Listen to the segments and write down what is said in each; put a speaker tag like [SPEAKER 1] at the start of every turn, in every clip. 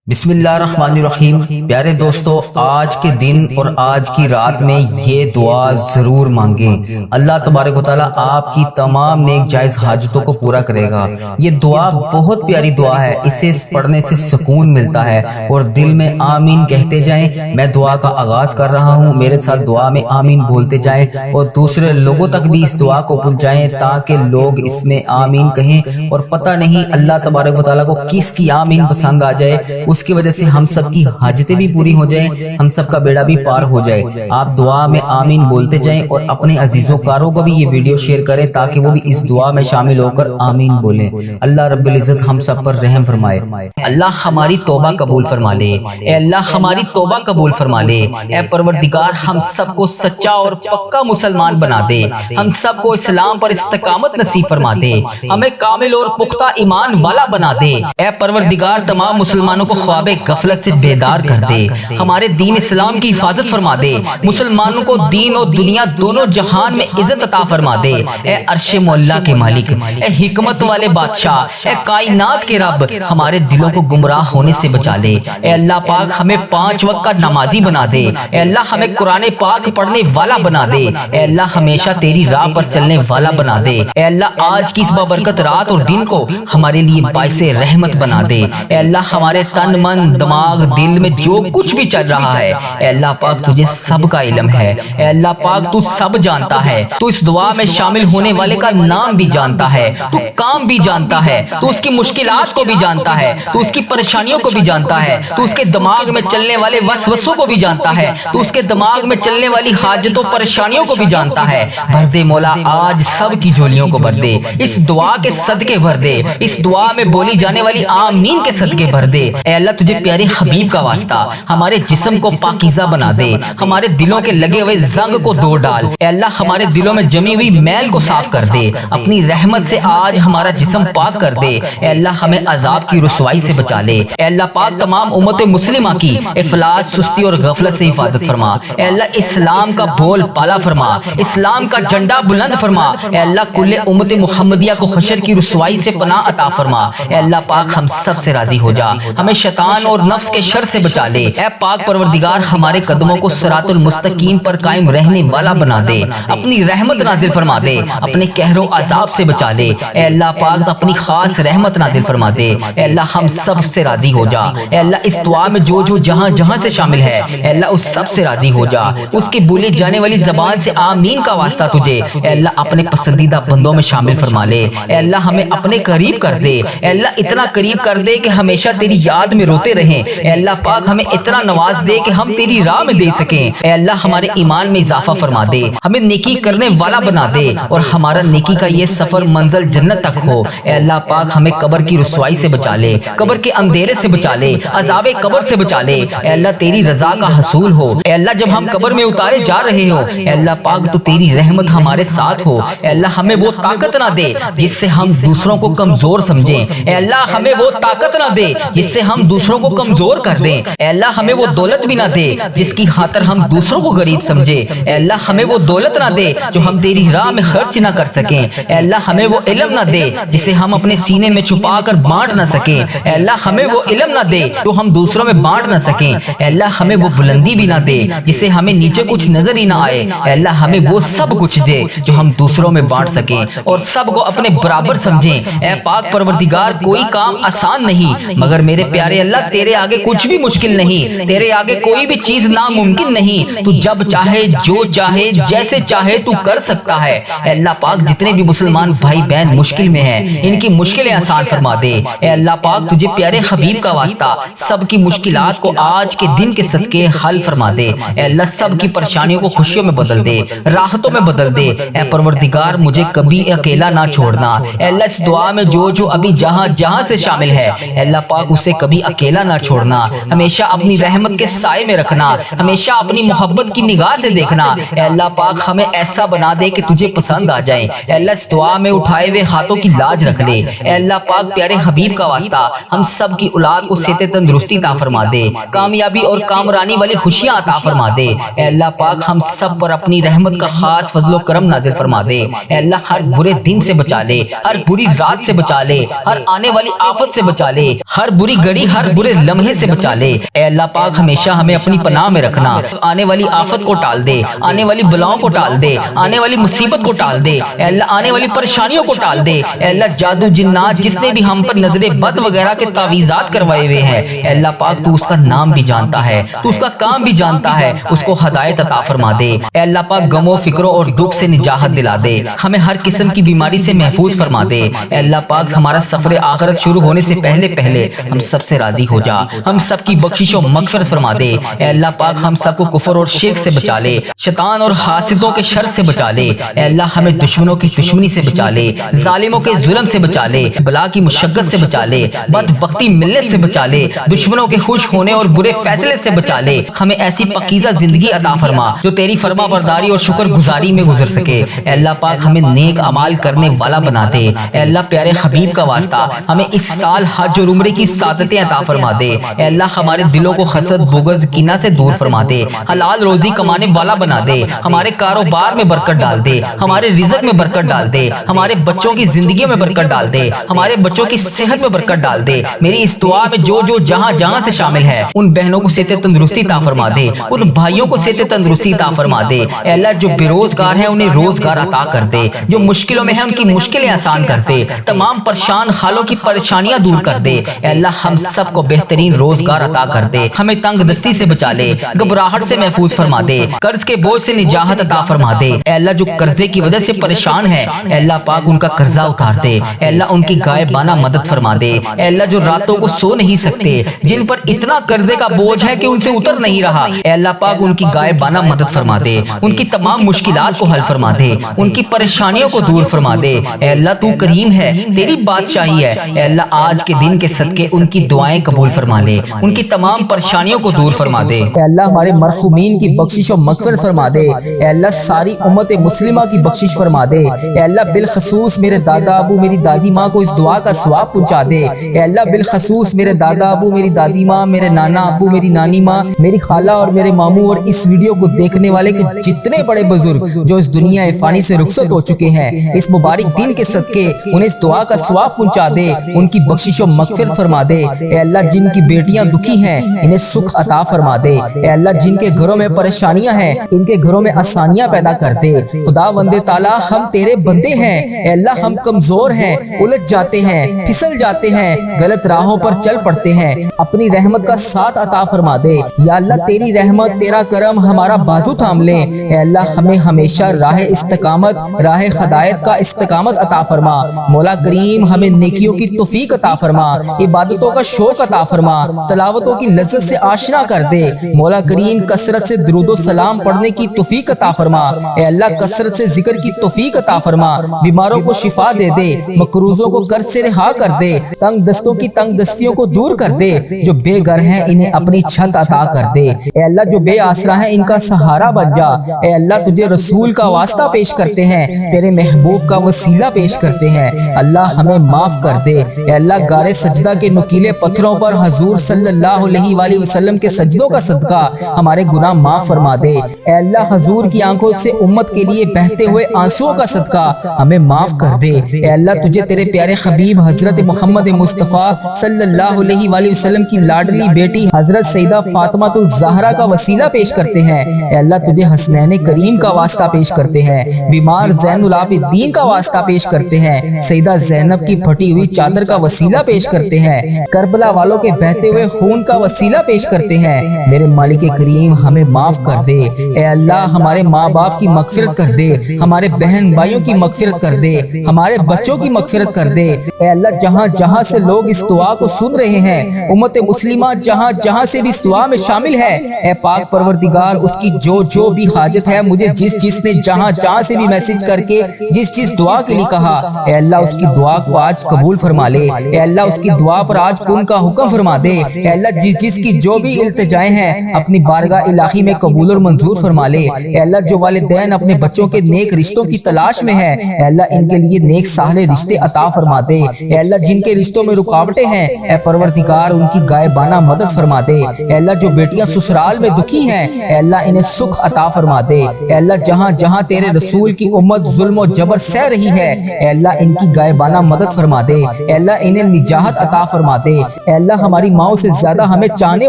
[SPEAKER 1] بسم اللہ الرحمن الرحیم۔ پیارے دوستو، آج کے دن اور آج کی رات میں یہ دعا ضرور مانگیں۔ اللہ تبارک و تعالیٰ آپ کی تمام نیک جائز حاجتوں کو پورا کرے گا۔ یہ دعا بہت پیاری دعا ہے، اسے پڑھنے سے سکون ملتا ہے اور دل میں آمین کہتے جائیں۔ میں دعا کا آغاز کر رہا ہوں، میرے ساتھ دعا میں آمین بولتے جائیں اور دوسرے لوگوں تک بھی اس دعا کو پہنچائیں تاکہ لوگ اس میں آمین کہیں۔ اور پتہ نہیں اللہ تبارک و تعالیٰ کو کس کی آمین پسند آ جائے، اس کی وجہ سے ہم سب کی حاجتیں بھی پوری ہو جائیں، ہم سب کا بیڑا بھی پار ہو جائے۔ آپ دعا میں آمین بولتے جائیں اور اپنے عزیزوں کاروں کو بھی یہ ویڈیو شیئر کریں تاکہ وہ بھی اس دعا میں شامل ہو کر آمین بولیں۔ اللہ رب العزت ہم سب پر رحم فرمائے۔ اللہ ہماری توبہ قبول فرما لے، اے اللہ ہماری توبہ قبول فرما لے۔ اے پروردگار ہم سب کو سچا اور پکا مسلمان بنا دے، ہم سب کو اسلام پر استقامت نصیب فرما دے، ہمیں کامل اور پختہ ایمان والا بنا دے۔ اے پروردگار تمام مسلمانوں کو خواب غفلت سے بیدار کر دے، ہمارے دین اسلام کی حفاظت فرما دے، مسلمانوں کو دین اور دنیا دونوں جہان میں عزت عطا فرما دے۔ اے عرش مولا کے مالک، اے حکمت والے بادشاہ، اے کائنات کے رب، ہمارے دلوں کو گمراہ ہونے سے بچا لے۔ اے اللہ پاک ہمیں 5 وقت کا نمازی بنا دے، اے اللہ ہمیں قرآن پاک پڑھنے والا بنا دے، اے اللہ ہمیشہ تیری راہ پر چلنے والا بنا دے۔ اے اللہ آج کی اس بابرکت رات اور دن کو ہمارے لیے باعث رحمت بنا دے۔ اے اللہ ہمارے تن من دماغ دل میں جو کچھ بھی چل رہا ہے، اے اللہ پاک تجھے سب کا علم ہے، اے اللہ پاک تو سب جانتا ہے، تو اس دعا میں شامل ہونے والے کا نام بھی جانتا ہے، تو کام بھی جانتا ہے، تو اس کی مشکلات کو بھی جانتا ہے، تو اس کی پریشانیوں کو بھی جانتا ہے، تو اس کے دماغ میں چلنے والے وسوسوں کو بھی جانتا ہے، تو اس کے دماغ میں چلنے والی حاجتوں پریشانیوں کو بھی جانتا ہے۔ بھر دے مولا آج سب کی جھولیوں کو بھر دے، اس دعا کے صدقے بھر دے، اس دعا میں بولی جانے والی آمین کے صدقے بھر دے۔ اے اللہ تجھے پیارے حبیب کا واسطہ ہمارے جسم کو پاکیزہ بنا دے، ہمارے دلوں کے لگے ہوئے زنگ کو دور ڈال۔ اے اللہ ہمارے دلوں میں جمی ہوئی میل کو صاف کر دے، اپنی رحمت سے آج ہمارا جسم پاک کر دے۔ اے اللہ ہمیں عذاب کی رسوائی سے بچا لے۔ اے اللہ پاک تمام امت مسلمہ کی افلاس، سستی اور غفلت سے حفاظت فرما۔ اے اللہ اسلام کا بول پالا فرما، اسلام کا جھنڈا بلند فرما۔ اے اللہ کل امت محمدیہ کو حشر کی رسوائی سے پناہ عطا فرما۔ اے اللہ پاک ہم سب سے راضی ہو جا، ہمیں شیطان اور نفس کے شر سے بچا لے۔ اے پاک پروردگار ہمارے قدموں کو صراط المستقیم پر قائم رہنے والا بنا دے، اپنی رحمت نازل فرما دے، اپنے قہر و عذاب سے بچا لے۔ اے اللہ پاک اپنی خاص رحمت نازل فرما دے۔ اے اللہ ہم سب سے راضی ہو جا۔ اے اللہ اس دعا میں جو جہاں جہاں سے شامل ہے، اے اللہ اس سب سے راضی ہو جا۔ اس کی بولی جانے والی زبان سے آمین کا واسطہ تجھے اے اللہ اپنے پسندیدہ بندوں میں شامل فرما لے۔ اے اللہ ہمیں اپنے قریب کر دے، اے اللہ اتنا قریب کر دے کہ ہمیشہ تیری یاد میں روتے رہیں۔ اے اللہ پاک ہمیں اتنا نواز دے کہ ہم تیری راہ میں دے سکیں۔ اے اللہ ہمارے ایمان میں اضافہ فرما دے، ہمیں نیکی کرنے والا بنا دے اور ہمارا نیکی کا یہ سفر منزل جنت تک ہو۔ اے اللہ پاک ہمیں قبر کی رسوائی سے بچا لے، قبر کے اندھیرے سے بچا لے، عذاب قبر سے بچا لے۔ اے اللہ تیری رضا کا حصول ہو۔ اے اللہ جب ہم قبر میں اتارے جا رہے ہو، اے اللہ پاک تو تیری رحمت ہمارے ساتھ ہو۔ اے اللہ ہمیں وہ طاقت نہ دے جس سے ہم دوسروں کو کمزور سمجھیں۔ اے اللہ ہمیں وہ طاقت نہ دے جس سے ہم دوسروں کو کمزور کر دیں۔ اے اللہ ہمیں وہ دولت بھی نہ دے جس کی خاطر ہم دوسروں کو غریب سمجھے۔ اے اللہ ہمیں وہ دولت نہ دے جو ہم تیری راہ میں خرچ نہ کر سکیں۔ اے اللہ ہمیں وہ علم نہ دے جسے ہم اپنے سینے میں چھپا کر بانٹ نہ سکیں۔ اے اللہ ہمیں وہ علم نہ دے جو ہم دوسروں میں بانٹ نہ سکیں۔ اے اللہ ہمیں وہ بلندی بھی نہ دے جسے ہمیں نیچے کچھ نظر ہی نہ آئے۔ اے اللہ ہمیں وہ سب کچھ دے جو ہم دوسروں میں بانٹ سکیں اور سب کو اپنے برابر سمجھیں۔ اے پاک پروردگار کوئی کام آسان نہیں مگر میرے پیارے اللہ تیرے آگے کچھ بھی مشکل نہیں، تیرے آگے کوئی بھی چیز ناممکن نہیں۔ تو جب چاہے جو چاہے جیسے چاہے تو کر سکتا ہے۔ اے اللہ پاک جتنے بھی مسلمان بھائی بہن مشکل میں ہیں ان کی مشکلیں آسان فرما دے۔ اے اللہ پاک تجھے پیارے حبیب کا واسطہ سب کی مشکلات کو آج کے دن کے صدقے حل فرما دے۔ اے اللہ سب کی پریشانیوں کو خوشیوں میں بدل دے، راحتوں میں بدل دے۔ اے پروردگار مجھے کبھی اکیلا نہ چھوڑنا۔ اے اللہ اس دعا میں جو ابھی جہاں جہاں سے شامل ہے، اے اللہ پاک اسے کبھی اکیلا نہ چھوڑنا، ہمیشہ اپنی رحمت کے سائے میں رکھنا، ہمیشہ اپنی محبت کی نگاہ سے دیکھنا۔ اے اللہ پاک ہمیں ایسا بنا دے کہ تجھے پسند آ جائے۔ اے اللہ اس دعا میں اٹھائے ہوئے ہاتھوں کی لاج رکھ لے۔ اے اللہ پاک پیارے حبیب کا واسطہ ہم سب کی اولاد کو صحت تندرستی عطا فرما دے، کامیابی اور کامرانی والی خوشیاں عطا فرما دے۔ اے اللہ پاک ہم سب پر اپنی رحمت کا خاص فضل و کرم نازل فرما دے۔ اے اللہ ہر برے دن سے بچا لے، ہر بری رات سے بچا لے، ہر آنے والی آفت سے بچا لے، ہر بری گھڑی ہر برے لمحے سے بچا لے۔ اے اللہ پاک ہمیشہ ہمیں اپنی پناہ میں رکھنا، آنے والی آفت کو ٹال دے، آنے والی بلاؤں کو ٹال دے، آنے والی مصیبت کو ٹال دے، اے اللہ آنے والی پریشانیوں کو ٹال دے۔ اے اللہ جادو جنات جس نے بھی ہم پر نظر بد وغیرہ کے تعویذات کروائے ہوئے ہیں، اے اللہ پاک تو اس کا نام بھی جانتا ہے، تو اس کا کام بھی جانتا ہے، اس کو ہدایت عطا فرما دے۔ اے اللہ پاک غموں فکروں اور دکھ سے نجات دلا دے، ہمیں ہر قسم کی بیماری سے محفوظ فرما دے۔ اے اللہ پاک ہمارا سفر آخرت شروع ہونے سے پہلے ہم سب سے راضی ہو جا، ہم سب کی بخشش و مغفرت فرما دے۔ اے اللہ پاک ہم سب کو کفر اور شرک سے بچا لے، شیطان اور حاسدوں کے شر سے بچا لے۔ اے اللہ ہمیں دشمنوں کی دشمنی سے بچا لے، ظالموں کے ظلم سے بچا لے، بلا کی مشقت سے بچا لے، بدبختی ملنے سے بچا لے، دشمنوں کے خوش ہونے اور برے فیصلے سے بچا لے۔ ہمیں ایسی پاکیزہ زندگی عطا فرما جو تیری فرما برداری اور شکر گزاری میں گزر سکے۔ اے اللہ پاک ہمیں نیک اعمال کرنے والا بنا دے۔ اے اللہ پیارے حبیب کا واسطہ ہمیں اس سال حج اور عمرے کی سعادتیں عطا فرما دے۔ اے اللہ ہمارے دلوں کو حسد بغض کینہ سے دور فرما دے، حلال روزی کمانے والا بنا دے، ہمارے کاروبار میں برکت ڈال دے، ہمارے رزق میں برکت ڈال دے، ہمارے بچوں کی زندگیوں میں برکت ڈال دے، ہمارے بچوں کی صحت میں برکت ڈال دے۔ میری اس دعا میں جو جہاں سے شامل ہے ان بہنوں کو صحت تندرستی عطا فرما دے، ان بھائیوں کو صحت تندرستی عطا فرما دے۔ اے اللہ جو بے روزگار ہیں انہیں روزگار عطا کر دے، جو مشکلوں میں ہیں ان کی مشکلیں آسان کر دے، تمام پریشان حالوں کی پریشانیاں دور کر دے۔ اے اللہ ہم سب کو بہترین روزگار عطا کر دے، ہمیں تنگ دستی سے بچا لے، گھبراہٹ سے محفوظ فرما دے، قرض کے بوجھ سے نجات عطا فرما دے۔ اے اللہ جو قرضے کی وجہ سے پریشان ہے، اے اللہ پاک ان کا قرضہ اتار دے، اے اللہ ان کی غائبانہ مدد فرما دے۔ اے اللہ جو راتوں کو سو نہیں سکتے، جن پر اتنا قرضے کا بوجھ ہے کہ ان سے اتر نہیں رہا، اے اللہ پاک ان کی غائبانہ مدد فرما دے، ان کی تمام مشکلات کو حل فرما دے، ان کی پریشانیوں کو دور فرما دے۔ اے اللہ تو کریم ہے، تیری بادشاہی ہے، اے اللہ آج کے دن کے صدقے ان کی دعائیں قبول فرما لے، ان کی تمام پریشانیوں کو دور فرما دے۔
[SPEAKER 2] اے اللہ ہمارے مرحومین کی بخشش و مغفرت فرما دے، اے اللہ ساری امت مسلمہ کی بخشش فرما دے، اے اللہ بالخصوص میرے دادا ابو میری دادی ماں کو اس دعا کا ثواب پہنچا دے، اے اللہ بالخصوص میرے دادا ابو میری دادی ماں، میرے نانا ابو میری نانی ماں، میری خالہ اور میرے ماموں اور اس ویڈیو کو دیکھنے والے کے جتنے بڑے بزرگ جو اس دنیا فانی سے رخصت ہو چکے ہیں، اس مبارک دن کے صدقے انہیں اس دعا کا ثواب پہنچا دے، ان کی بخشش و مغفرت فرما دے۔ اے اللہ جن کی بیٹیاں دکھی ہیں انہیں سکھ عطا فرما دے، اے اللہ جن کے گھروں میں پریشانیاں ہیں ان کے گھروں میں آسانیاں پیدا کر دے۔ خدا بندے تعالیٰ ہم تیرے بندے ہیں، اے اللہ ہم کمزور ہیں، الجھ جاتے ہیں، پھسل جاتے ہیں، غلط راہوں پر چل پڑتے ہیں، اپنی رحمت کا ساتھ عطا فرما دے۔ یا اللہ تیری رحمت تیرا کرم ہمارا بازو تھام لے، اے اللہ ہمیں ہمیشہ راہ استقامت راہ ہدایت کا استقامت عطا فرما۔ مولا کریم ہمیں نیکیوں کی توفیق عطا فرما، عبادتوں کا شوق عطا فرما، تلاوتوں کی لذت سے آشنا کر دے۔ مولا کریم کثرت سے درود و سلام پڑھنے کی توفیق عطا فرما، اے اللہ کثرت سے ذکر کی توفیق عطا فرما، بیماروں کو شفا دے دے، مقروضوں کو قرض سے رہا کر دے، تنگ دستوں کی تنگ دستیوں کو دور کر دے، جو بے گھر ہیں انہیں اپنی چھت عطا کر دے، اے اللہ جو بے آسرا ہیں ان کا سہارا بن جا۔ اے اللہ تجھے رسول کا واسطہ پیش کرتے ہیں، تیرے محبوب کا وسیلہ پیش کرتے ہیں، اللہ ہمیں معاف کر دے۔ اے اللہ غار سجدہ کے نکیلے پتھروں پر حضور صلی اللہ علیہ وآلہ وسلم کے سجدوں کا صدقہ ہمارے گناہ معاف فرما دے۔ اے اللہ حضور کی آنکھوں سے امت کے لیے بہتے ہوئے آنسوؤں کا صدقہ ہمیں معاف کر دے۔ اے اللہ تجھے تیرے پیارے حبیب حضرت محمد مصطفیٰ صلی اللہ علیہ وآلہ وسلم کی لاڈلی بیٹی حضرت سیدہ فاطمہ الزہرا کا وسیلہ پیش کرتے ہیں، اے اللہ تجھے حسنین کریم کا واسطہ پیش کرتے ہیں، بیمار زین العابدین کا واسطہ پیش کرتے ہیں، سیدہ زینب کی پھٹی ہوئی چادر کا وسیلہ پیش کرتے ہیں، کربلا والوں کے بہتے ہوئے خون کا وسیلہ پیش کرتے ہیں۔ میرے مالک کریم ہمیں معاف کر دے، اے اللہ ہمارے ماں باپ کی مغفرت کر دے، ہمارے بہن بھائیوں کی مغفرت کر دے، ہمارے بچوں کی مغفرت کر دے۔ اے اللہ جہاں جہاں سے لوگ اس دعا کو سن رہے ہیں، امت مسلمہ جہاں جہاں سے بھی اس دعا میں شامل ہے، اے پاک پروردگار اس کی جو بھی حاجت ہے، مجھے جس نے جہاں سے بھی میسج کر کے جس دعا کے لیے کہا، اے اللہ اس کی دعا کو آج قبول فرما لے، اے اللہ اس کی دعا پر آج کن کا حکم فرما دے، اے اللہ جس کی جو بھی التجائیں ہیں اپنی بارگاہ الہی میں قبول اور منظور فرما لے۔ اے اللہ جو والدین اپنے بچوں کے نیک رشتوں کی تلاش میں ہیں، اے اللہ ان کے لیے نیک صالح رشتے عطا فرما دے۔ اے اللہ جن کے رشتوں میں رکاوٹیں ہیں، اے پروردگار ان کی غائبانہ مدد فرما دے۔ اے اللہ جو بیٹیاں سسرال میں دکھی ہیں، اے اللہ انہیں سکھ عطا فرما دے۔ اے اللہ جہاں جہاں تیرے رسول کی امت ظلم و جبر سہ رہی ہے، اے اللہ ان کی غائبانہ مدد فرما دے، اے اللہ انہیں نجات عطا فرما دے۔ اے اللہ ہماری ماؤں سے زیادہ ہمیں چاہنے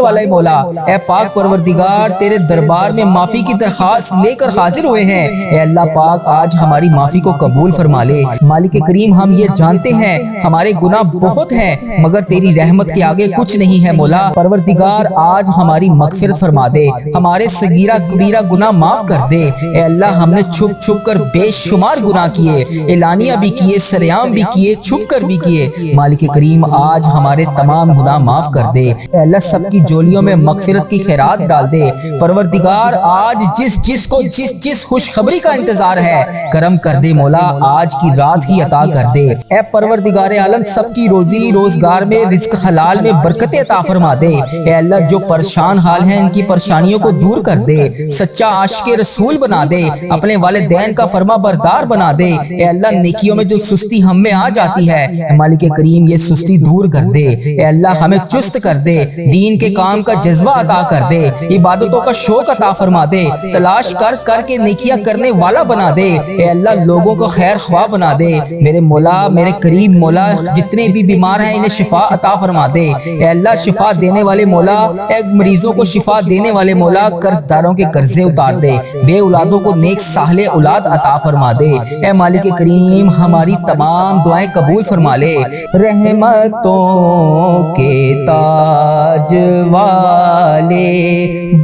[SPEAKER 2] والا ہے مولا، اے پاک پروردگار تیرے دربار میں معافی کی درخواست لے کر حاضر ہوئے ہیں، اے اللہ پاک آج ہماری معافی کو قبول فرما لے۔ مالک کریم ہم یہ جانتے ہیں ہمارے گناہ بہت ہیں مگر تیری رحمت کے آگے کچھ نہیں ہے مولا، پروردگار آج ہماری مغفرت فرما دے، ہمارے صغیرہ کبیرہ گناہ معاف کر دے۔ اے اللہ ہم نے چھپ چھپ کر بے شمار گناہ کیے، اعلانیہ بھی کیے، سریعام بھی کیے، چھپ کر بھی کیے، مالک کریم آج ہمارے تمام گناہ معاف کر دے۔ اے اللہ سب کی جولیوں میں مغفرت کی خیرات ڈال دے، پروردگار آج جس کو جس خوشخبری کا انتظار ہے کرم کر دے مولا، آج کی رات ہی عطا کر دے۔ اے پروردگار عالم سب کی روزی روزگار میں رزق حلال میں برکت عطا فرما دے۔ اے اللہ جو پریشان حال ہیں ان کی پریشانیوں کو دور کر دے، سچا عاشق رسول بنا دے، اپنے والدین کا فرما بردار بنا دے۔ اے اللہ نیکیوں میں جو سستی ہم میں آ جاتی ہے مالک کریم یہ سستی دور کر دے۔ اے اللہ ہمیں چست کر دے، دین کے کام کا جذبہ عطا کر دے، عبادتوں کا شوق عطا فرما دے، تلاش کر کے نیکیاں کرنے والا بنا دے۔ اے اللہ لوگوں کو خیر خواہ بنا دے، میرے مولا میرے کریم مولا جتنے بھی بیمار ہیں انہیں شفا عطا فرما دے۔ اے اللہ شفا دینے والے مولا، اے مریضوں کو شفا دینے والے مولا قرض داروں کے قرضے اتار دے، بے اولادوں کو نیک صالح اولاد عطا فرما دے۔ اے مالک کریم ہماری تمام دعائیں قبول فرما لے۔ رحمتوں کے تاج والے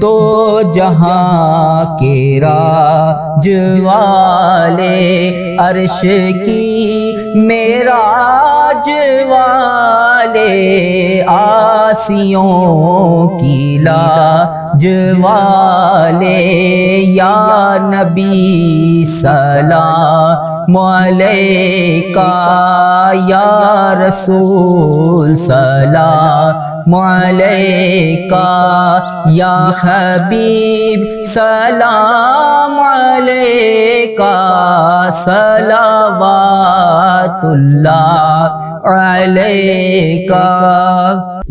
[SPEAKER 2] دو جہاں کے راج والے عرش کی معراج والے آسیوں کی لاج والے یا نبی سلام علیکہ یا رسول سلام علیکہ یا حبیب سلام علیکہ صلوات اللہ علیکہ۔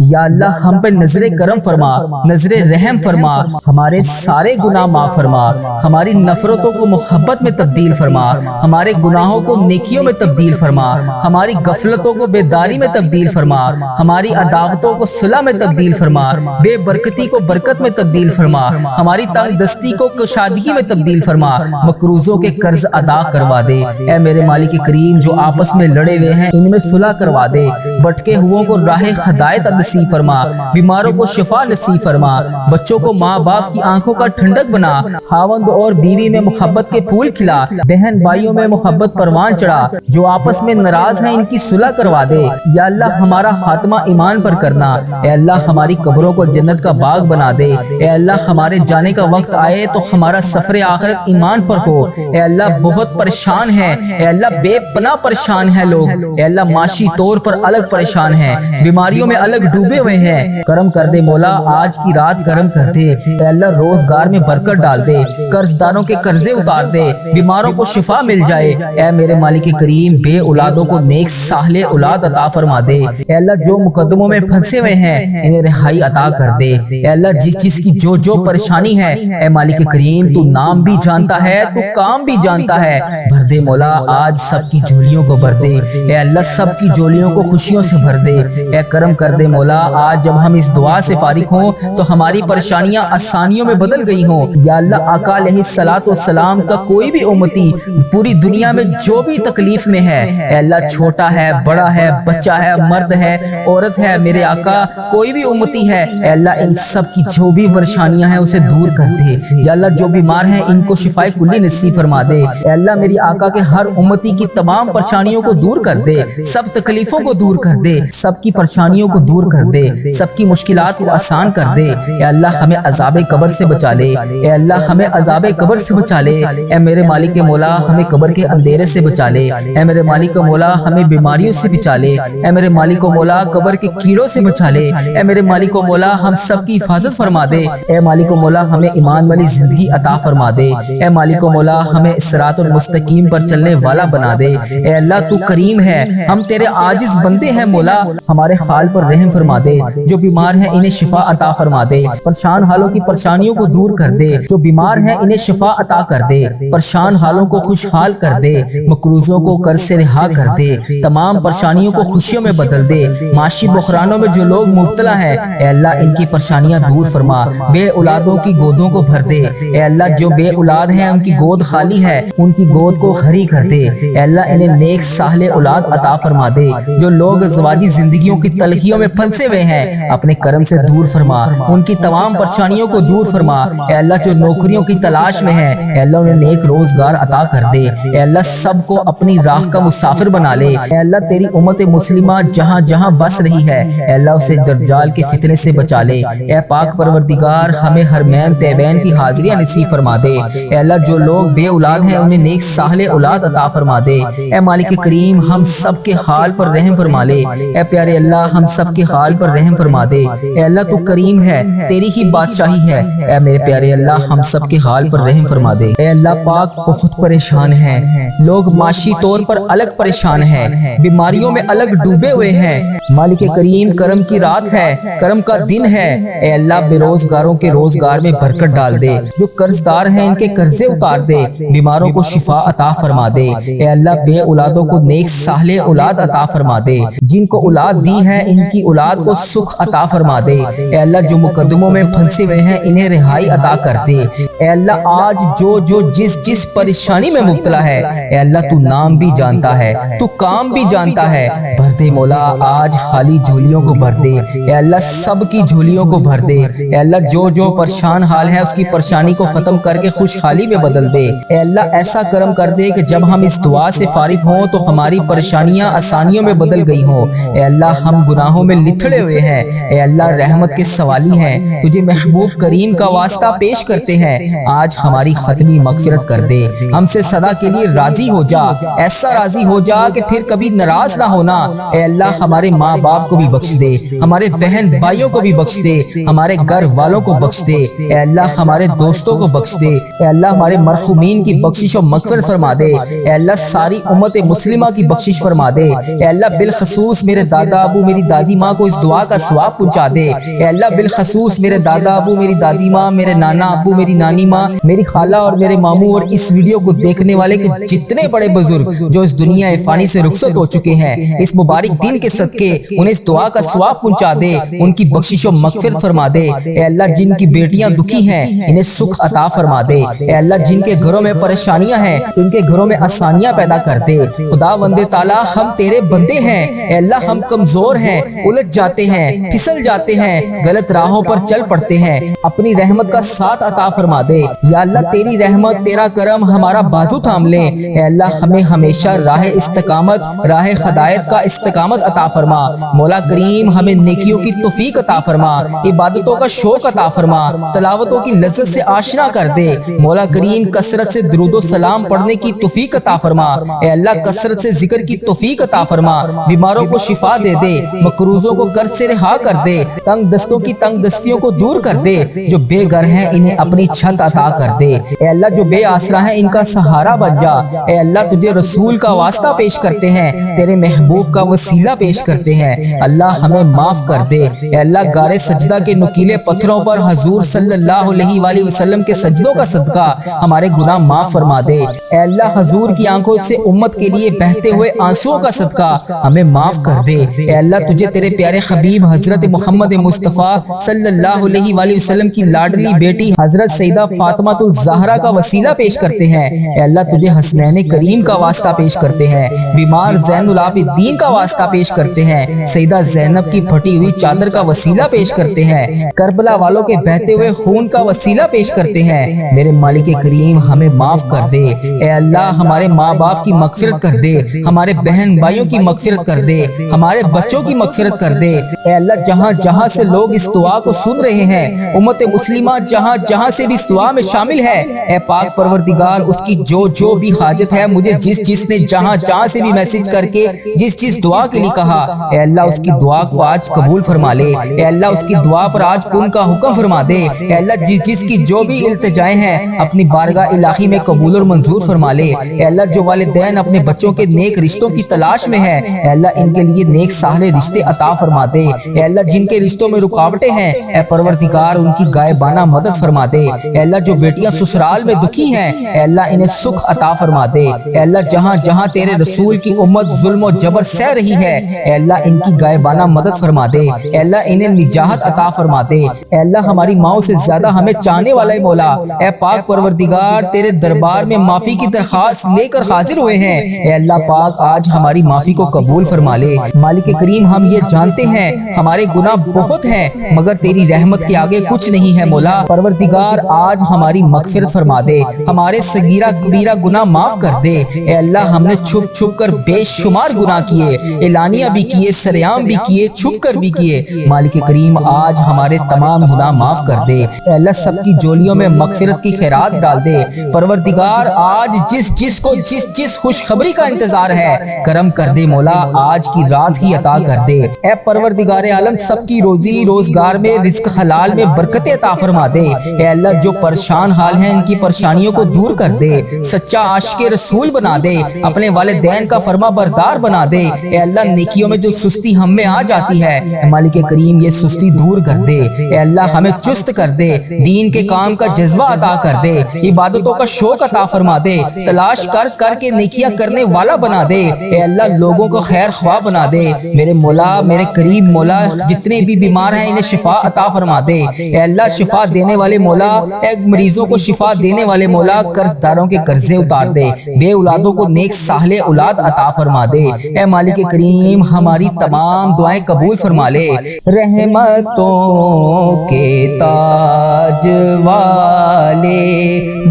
[SPEAKER 2] یا اللہ ہم پہ نظر کرم فرما، نظر رحم فرما، ہمارے سارے گناہ معاف فرما، ہماری نفرتوں کو محبت میں تبدیل فرما، ہمارے گناہوں کو نیکیوں میں تبدیل فرما، ہماری غفلتوں کو بیداری میں تبدیل فرما، ہماری عداوتوں کو صلح میں تبدیل فرما، بے برکتی کو برکت میں تبدیل فرما، ہماری تنگ دستی کو کشادگی میں تبدیل فرما، مقروضوں کے قرض ادا کروا دے۔ اے میرے مالک کریم جو آپس میں لڑے ہوئے ہیں ان میں صلح کروا دے، بھٹکے ہوئوں کو راہ ہدایت نصیب فرما، بیماروں کو شفا نصیب فرما، بچوں کو ماں باپ کی آنکھوں کا ٹھنڈک بنا، خاوند اور بیوی میں محبت کے پھول کھلا، بہن بھائیوں میں محبت پروان چڑھا، جو آپس میں ناراض ہیں ان کی صلح کروا دے۔ یا اللہ ہمارا خاتمہ ایمان پر کرنا، اے اللہ ہماری قبروں کو جنت کا باغ بنا دے، اے اللہ ہمارے جانے کا وقت آئے تو ہمارا سفر آخرت ایمان پر ہو۔ اے اللہ بہت پریشان ہے، اے اللہ بے پناہ پریشان ہے لوگ، اے اللہ معاشی طور پر الگ پریشان ہیں، بیماریوں میں الگ ڈوبے ہوئے ہیں، کرم کر دے مولا آج کی رات کرم کر دے۔ اے اللہ روزگار میں برکت ڈال دے، قرض داروں کے قرضے اتار دے، بیماروں کو شفا مل جائے۔ اے میرے مالک کریم بے اولادوں کو نیک صالح اولاد عطا فرما دے۔ اے اللہ جو مقدموں میں پھنسے ہوئے ہیں انہیں رہائی عطا کر دے۔ اے اللہ جس کی جو پریشانی ہے اے مالک کریم تو نام بھی جانتا ہے، تو کام بھی جانتا ہے، بھر دے مولا آج سب کی جھولیوں کو بھر دے۔ اے اللہ سب کی جھولیوں کو خوشیوں سے بھر دے۔ اے کرم کر دے مولا آج جب ہم اس دعا سے فارغ ہوں تو ہماری پریشانیاں آسانیوں میں بدل گئی ہوں۔ یا اللہ آقا علیہ الصلوۃ والسلام کا کوئی بھی امتی پوری دنیا میں جو بھی تکلیف میں ہے، اے اللہ چھوٹا ہے بڑا ہے بچہ ہے مرد ہے عورت ہے، میرے آقا کوئی بھی امتی ہے، اے اللہ ان سب کی جو بھی پریشانیاں ہیں اسے دور کر دے۔ یا اللہ جو بیمار ہیں ان کو شفائے کلی نصیب فرما دے۔ اے اللہ میری آقا کے ہر امتی کی تمام پریشانیوں کو دور کر دے، سب تکلیفوں کو دور کر دے، سب کی پریشانیوں کو دور کر دے، سب کی مشکلات کو آسان کر دے۔ اے اللہ ہمیں عذاب قبر سے بچا لے، اے اللہ ہمیں عذاب قبر سے بچا لے۔ اے میرے مالک مولا ہمیں قبر کے اندھیرے سے بچا لے، اے میرے مالک مولا ہمیں بیماریوں سے بچا لے، اے میرے مالک مولا قبر کے کیڑوں سے بچا لے، اے میرے مالک مولا ہم سب کی حفاظت فرما دے۔ اے مالک و مولا ہمیں ایمان والی زندگی عطا فرما دے۔ اے مالک و مولا ہمیں صراط المستقیم پر چلنے والا بنا دے۔ اے اللہ تو کریم ہے، ہم تیرے عاجز بندے ہیں مولا، ہمارے حال پر رحم فرما دے۔ جو بیمار ہیں انہیں شفا عطا فرما دے، پریشان حالوں کی پریشانیوں کو دور کر دے۔ جو بیمار ہیں انہیں شفا عطا کر دے، پریشان حالوں کو خوشحال کر دے، مقروضوں کو قرض سے رہا کر دے، تمام پریشانیوں کو خوشیوں میں بدل دے۔ معاشی بحرانوں میں جو لوگ مبتلا ہیں اے اللہ ان کی پریشانیاں دور فرما، بے اولادوں کی گودوں کو بھر دے۔ اے اللہ جو بے اولاد ہیں ان کی گود خالی ہے، ان کی گود کو خری کر دے۔ اے اللہ انہیں نیک صالح اولاد عطا فرما دے۔ جو لوگ ازواجی زندگیوں کی تلخیوں میں پھنسے ہوئے ہیں اپنے کرم سے دور فرما، ان کی تمام پریشانیوں کو دور فرما۔ اے اللہ جو نوکریوں کی تلاش میں ہیں اے اللہ انہیں نیک روزگار عطا کر دے۔ اے اللہ سب کو اپنی راہ کا مسافر بنا لے۔ اے اللہ تیری امت مسلمہ جہاں جہاں بس رہی ہے اے اللہ اسے دجال کے فتنے سے بچا لے۔ اے پاک پروردگار ہمیں حرمین طیبین کی حاضریاں نصیب فرما دے۔ اے اللہ جو لوگ بے اولاد ہیں انہیں نیک صالح اولاد عطا فرما دے۔ اے مالک کریم ہم سب کے حال پر رحم فرما لے۔ اے پیارے اللہ ہم سب کے حال پر رحم فرما دے۔ اے اللہ تو کریم ہے، تیری ہی بادشاہی ہے۔ اے میرے پیارے اللہ ہم سب کے حال پر رحم فرما دے۔ اے اللہ پاک بہت پریشان ہیں لوگ، معاشی طور پر الگ پریشان ہیں، بیماریوں میں الگ ڈوبے ہوئے ہیں۔ مالک کریم کرم کی رات ہے، کرم کا دن ہے۔ اے اللہ بے روزگاروں کے روزگار میں برکت ڈال دے، جو قرض دار ہیں ان کے قرضے اتار دے، بیماروں کو شفا عطا فرما دے۔ اے اللہ بے اولادوں کو نیک صالح اولاد عطا فرما دے، جن کو اولاد دی ہے ان کی اولاد کو سکھ عطا فرما دے۔ اے اللہ جو مقدموں میں پھنسے ہوئے ہیں انہیں رہائی عطا کر دے۔ اے اللہ آج جو جس پریشانی میں مبتلا ہے اے اللہ تو نام بھی جانتا ہے، تو کام بھی جانتا ہے، بھر دے مولا آج خالی جھولیوں کو بھر دے۔ اے اللہ سب کی جھولیوں کو بھر دے۔ اے اللہ جو پریشان حال ہے اس کی پریشانی کو ختم کر کے خوشحالی میں بدل دے۔ اے اللہ ایسا کرم کر دے کہ جب ہم اس دعا سے فارغ ہوں تو ہماری پریشانیاں آسانیوں میں بدل گئی ہوں۔ اے اللہ ہم گناہوں میں لتھڑے ہوئے ہیں، اے اللہ رحمت کے سوالی ہیں، تجھے محبوب کریم کا واسطہ پیش کرتے ہیں، آج ہماری ختمی مغفرت کر دے، ہم سے سدا کے لیے راضی ہو جا، ایسا راضی ہو جا کہ پھر کبھی ناراض نہ ہونا۔ اے اللہ ہمارے ماں باپ کو بھی بخش دے، ہمارے بہن بھائیوں کو بھی بخش دے، ہمارے گھر والوں کو بخش دے، اے اللہ ہمارے دوستوں کو بخش دے۔ اے اللہ ہمارے مرحومین کی بخشش و مغفرت فرما دے۔ اے اللہ ساری امت مسلمہ کی بخشش فرما دے۔ اے اللہ بالخصوص میرے دادا ابو میری دادی ماں کو اس دعا کا ثواب پہنچا دے۔ اے اللہ بالخصوص میرے دادا ابو میری دادی ماں، میرے نانا ابو میری نانی ماں، میری خالہ اور میرے ماموں اور اس ویڈیو کو دیکھنے والے کے جتنے بڑے بزرگ جو اس دنیا فانی سے رخصت ہو چکے ہیں اس مبارک دن کے صدقے انہیں اس دعا کا ثواب پہنچا دے، ان کی بخشش و مغفرت فرما دے۔ اے اللہ جن کی بیٹیاں دکھی ہیں انہیں سکھ عطا فرما دے۔ اے اللہ جن کے گھروں میں پریشانیاں ہیں ان کے گھروں میں آسانیاں پیدا کر دے۔ خدا وند تعالیٰ ہم تیرے بندے ہیں، اے اللہ ہم کمزور ہیں، الجھ جاتے ہیں، پھسل جاتے ہیں، غلط راہوں پر چل پڑتے ہیں، اپنی رحمت کا ساتھ عطا فرما دے۔ یا اللہ تیری رحمت تیرا کرم ہمارا بازو تھام لے۔ اے اللہ ہمیں ہمیشہ راہ استقامت، راہ ہدایت کا استقامت عطا فرما۔ مولا کریم ہمیں نیکیوں کی توفیق عطا فرما، عبادتوں کا شوق عطا فرما، تلاوتوں کی لذت سے آشنا کر دے۔ مولا کریم کثرت سے درود و سلام پڑھنے کی توفیق عطا فرما۔ اے اللہ کثرت سے ذکر کی توفیق عطا فرما، بیماروں کو شفا دے دے، مقروضوں کو قرض سے رہا کر دے، تنگ دستوں کی تنگ دستیوں کو دور کر دے، جو بے گھر ہیں انہیں اپنی چھت عطا کر دے۔ اے اللہ جو بے آسرا ہیں ان کا سہارا بن جا۔ اے اللہ تجھے رسول کا واسطہ پیش کرتے ہیں، تیرے محبوب کا وسیلہ پیش کرتے ہیں، اللہ ہمیں معاف کر دے۔ اے اللہ غار سجدہ کے نکیلے پتھروں پر حضور صلی اللہ علیہ وآلہ وسلم کے سجدوں کا صدقہ ہمارے گناہ معاف فرما دے۔ اے اللہ حضور کی آنکھوں سے امت کے لیے بہتے ہوئے آنسوؤں کا صدقہ ہمیں معاف کر دے۔ اے اللہ تجھے تیرے پیارے حبیب حضرت محمد مصطفیٰ صلی اللہ علیہ وآلہ وسلم کی لاڈلی بیٹی حضرت سیدہ فاطمہ الزہرا کا وسیلہ پیش کرتے ہیں۔ اے اللہ تجھے حسنین کریم کا واسطہ پیش کرتے ہیں، بیمار زین العابدین کا واسطہ پیش کرتے ہیں، سیدہ زینب کی پھٹی ہوئی چادر کا وسیلہ پیش کرتے ہیں، کربلا والوں کے بہتے ہوئے خون کا وسیلہ پیش کرتے ہیں۔ میرے مالک کریم ہمیں معاف کر دے۔ اے اللہ ہمارے ماں باپ کی مغفرت کر دے، ہمارے بہن بھائیوں کی مغفرت کر دے، ہمارے بچوں کی مغفرت کر دے۔ اے اللہ جہاں جہاں سے لوگ اس دعا کو سن رہے ہیں، امت مسلمہ جہاں جہاں سے بھی اس دعا میں شامل ہے، اے پاک پروردگار اس کی جو بھی حاجت ہے، مجھے جس نے جہاں جہاں سے بھی میسج کر کے جس دعا کے لیے کہا، اے اللہ اس کی دعا کو آج قبول فرما لے۔ اے اللہ اس کی دعا پر پر آج کن کا حکم فرما دے۔ اے اللہ جس کی جو بھی التجائیں ہیں اپنی بارگاہ الہی میں قبول اور منظور فرما لے۔ اے اللہ جو والدین اپنے بچوں کے نیک رشتوں کی تلاش میں ہیں، اے اللہ ان کے لیے نیک صالح رشتے عطا فرما دے۔ اے اللہ جن کے رشتوں میں رکاوٹیں ہیں، اے پروردگار ان کی غائبانہ مدد فرما دے۔ اے اللہ جو بیٹیاں سسرال میں دکھی ہیں، اے اللہ انہیں سکھ عطا فرما دے۔ اے اللہ جہاں جہاں تیرے رسول کی امت ظلم و جبر سہ رہی ہے، اے اللہ ان کی غائبانہ مدد فرما دے۔ اے اللہ انہیں نجات عطا فرما دے۔ اے اللہ ہماری ماؤں سے زیادہ ہمیں چاہنے والا مولا، اے پاک پروردگار تیرے دربار میں معافی کی درخواست لے کر حاضر ہوئے ہیں۔ اے اللہ پاک آج ہماری معافی کو قبول فرما لے۔ مالک کریم ہم یہ جانتے ہیں ہمارے گناہ بہت ہیں مگر تیری رحمت کے آگے کچھ نہیں ہے مولا۔ پروردگار آج ہماری مغفرت فرما دے، ہمارے صغیرہ کبیرہ گناہ معاف کر دے۔ اے اللہ ہم نے چھپ چھپ کر بے شمار گناہ کیے، اعلانیہ بھی کیے، سریعام بھی کیے، چھپ کر بھی کیے۔ مالک کریم آج ہمارے تمام گناہ معاف کر دے۔ اے اللہ سب کی جولیوں میں مغفرت کی خیرات ڈال دے۔ پروردگار آج جس کو جس خوشخبری کا انتظار ہے کرم کر دے مولا، آج کی رات ہی عطا کر دے۔ اے پروردگار عالم سب کی روزی روزگار میں رزق حلال میں برکت عطا فرما دے۔ اے اللہ جو پریشان حال ہیں ان کی پریشانیوں کو دور کر دے، سچا عاشق رسول بنا دے، اپنے والدین کا فرما بردار بنا دے۔ اے اللہ نیکیوں میں جو سستی ہم میں آ جاتی ہے، مالک کریم یہ سستی دور کر دے۔ اے اللہ ہمیں چست کر دے، دین کے کام کا جذبہ عطا کر دے، عبادتوں کا شوق عطا فرما دے، تلاش کر کے نیکیاں کرنے والا بنا دے۔ اے اللہ لوگوں کو خیر خواہ بنا دے۔ میرے مولا میرے قریب مولا جتنے بھی بیمار ہیں انہیں شفا عطا فرما دے۔ اے اللہ شفا دینے والے مولا، اے مریضوں کو شفا دینے والے مولا قرض داروں کے قرضے اتار دے، بے اولادوں کو نیک صالح اولاد عطا فرما دے۔ اے مالک کریم ہماری تمام دعائیں قبول فرما لے۔ رحمتوں کے تاج والے،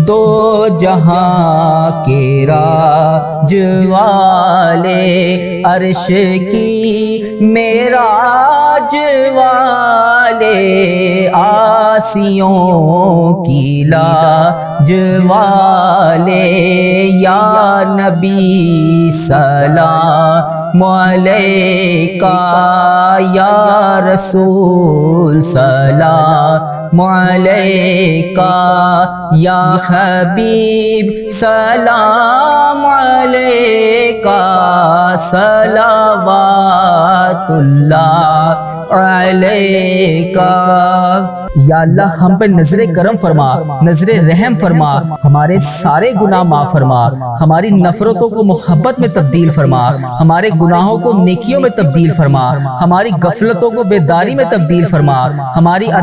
[SPEAKER 2] دو جہاں کے راج والے، عرش کی معراج والے، آسیوں کی لاج والے، یا نبی سلام علیکہ، یا رسول سلام علیکہ، یا حبیب سلام علیکہ، صلوات اللہ علیکہ۔ یا اللہ ہم پہ نظر کرم فرما، نظر رحم فرما، ہمارے سارے گناہ معاف فرما، ہماری نفرتوں کو محبت میں تبدیل فرما، ہمارے گناہوں کو نیکیوں میں تبدیل فرما، ہماری غفلتوں کو بیداری میں تبدیل فرما، ہماری